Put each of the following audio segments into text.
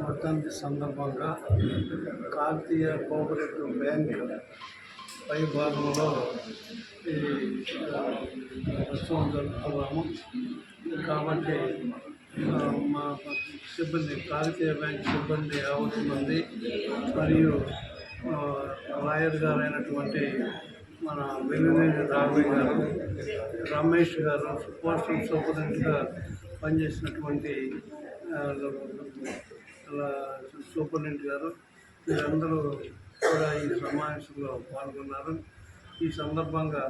వర్ధంతి సందర్భంగా Kakatiya cooperative bank పై భాగంలో ఈ ఉత్సవం జరుపుతున్నాము. కాబట్టి మా సిబ్బంది కాకతీయ బ్యాంక్ సిబ్బంది 50 మంది మరియు లాయర్ గారైనటువంటి మన వెల్లునేని రాఘవయ్య గారు, రమేష్ గారు, పోస్టల్ సూపరింటెండెంట్గా పనిచేసినటువంటి సూపరింటెండెంట్ గారు, వీరందరూ కూడా ఈ సమావేశంలో పాల్గొన్నారు. ఈ సందర్భంగా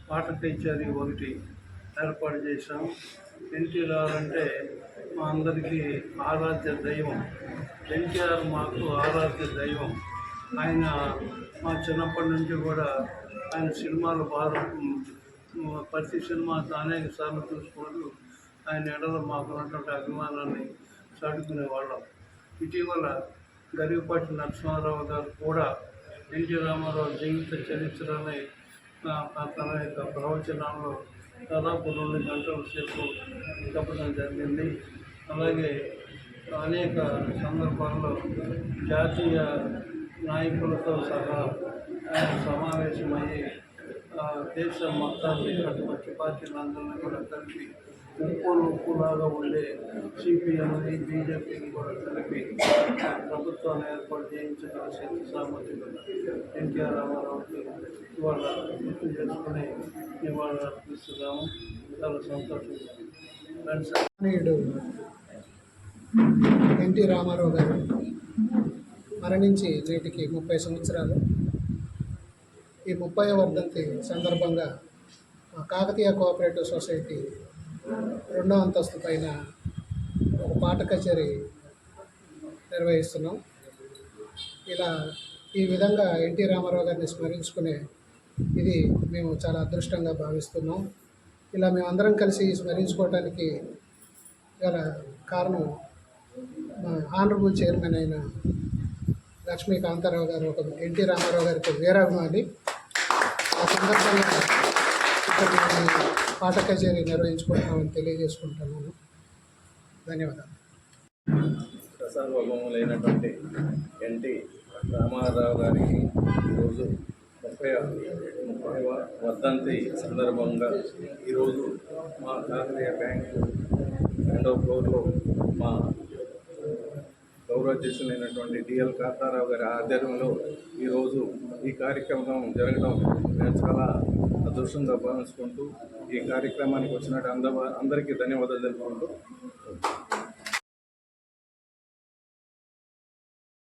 పాట కచేరీ ఒకటి ఏర్పాటు చేశాము. ఎన్టీఆర్ అంటే మా అందరికీ ఆరాధ్య దైవం. ఎన్టీఆర్ మాకు ఆరాధ్య దైవం. ఆయన మా చిన్నప్పటి నుంచి కూడా ఆయన సినిమాలు బాగా ప్రతి సినిమా అనేక సార్లు చూసుకుంటూ ఆయన ఎడలో మాకున్నటువంటి అభిమానాన్ని చాటుకునేవాళ్ళం. ఇటీవల గరికపాటి నరసింహారావు గారు కూడా ఎన్టీ రామారావు జీవిత చరిత్రని తన యొక్క ప్రవచనాల్లో దాదాపు 2 గంటల సేపు చెప్పడం జరిగింది. అలాగే అనేక సందర్భాల్లో జాతీయ నాయకులతో సహా సమావేశమయ్యి దేశ మొత్తాన్ని అటువంటి పార్టీలందరినీ కూడా కలిపి ఉప్పులాగా ఉండే సిపిఎంని బీజేపీని కూడా కలిపి ప్రభుత్వాన్ని ఏర్పాటు చేయించిన శక్తి సామర్థ్యం ఎన్టీఆర్ రామారావుకి ఇవాళ గుర్తు చేసుకుని ఇవాళ అర్పిస్తున్నాము. చాలా సంతోషంగా ఎన్టీ రామారావు గారు మరణించి నేటికి 30 సంవత్సరాలు. ఈ 30వ వర్ధంతి సందర్భంగా కాకతీయ కోఆపరేటివ్ సొసైటీ 2వ అంతస్తు పైన ఒక పాట కచేరీ నిర్వహిస్తున్నాం. ఇలా ఈ విధంగా ఎన్టీ రామారావు గారిని స్మరించుకునే ఇది మేము చాలా అదృష్టంగా భావిస్తున్నాం. ఇలా మేమందరం కలిసి స్మరించుకోవడానికి గల కారణం మా ఆనరబుల్ చైర్మన్ అయిన లక్ష్మీ కాంతారావు గారు ఒక ఎన్టీ రామారావు గారికి వీరాభిమాని. ఆ సందర్భంగా పాట కచేరీ నిర్వహించుకుంటామని తెలియజేసుకుంటున్నాను. ధన్యవాదాలు. ప్రసాదభౌములైనటువంటి ఎన్టీ రామారావు గారికి ఈరోజు 30వ వర్ధంతి సందర్భంగా ఈరోజు మా కాకతీయ బ్యాంకు 2వ ఫ్లోర్లో మా గౌరవాధ్యక్షులైనటువంటి డిఎల్ కాంతారావు గారి ఆధ్వర్యంలో ఈరోజు ఈ కార్యక్రమం జరగడం నేను చాలా అదృష్టంగా భావించుకుంటూ ఈ కార్యక్రమానికి వచ్చినట్టు అందరికీ ధన్యవాదాలు తెలుపుకుంటూ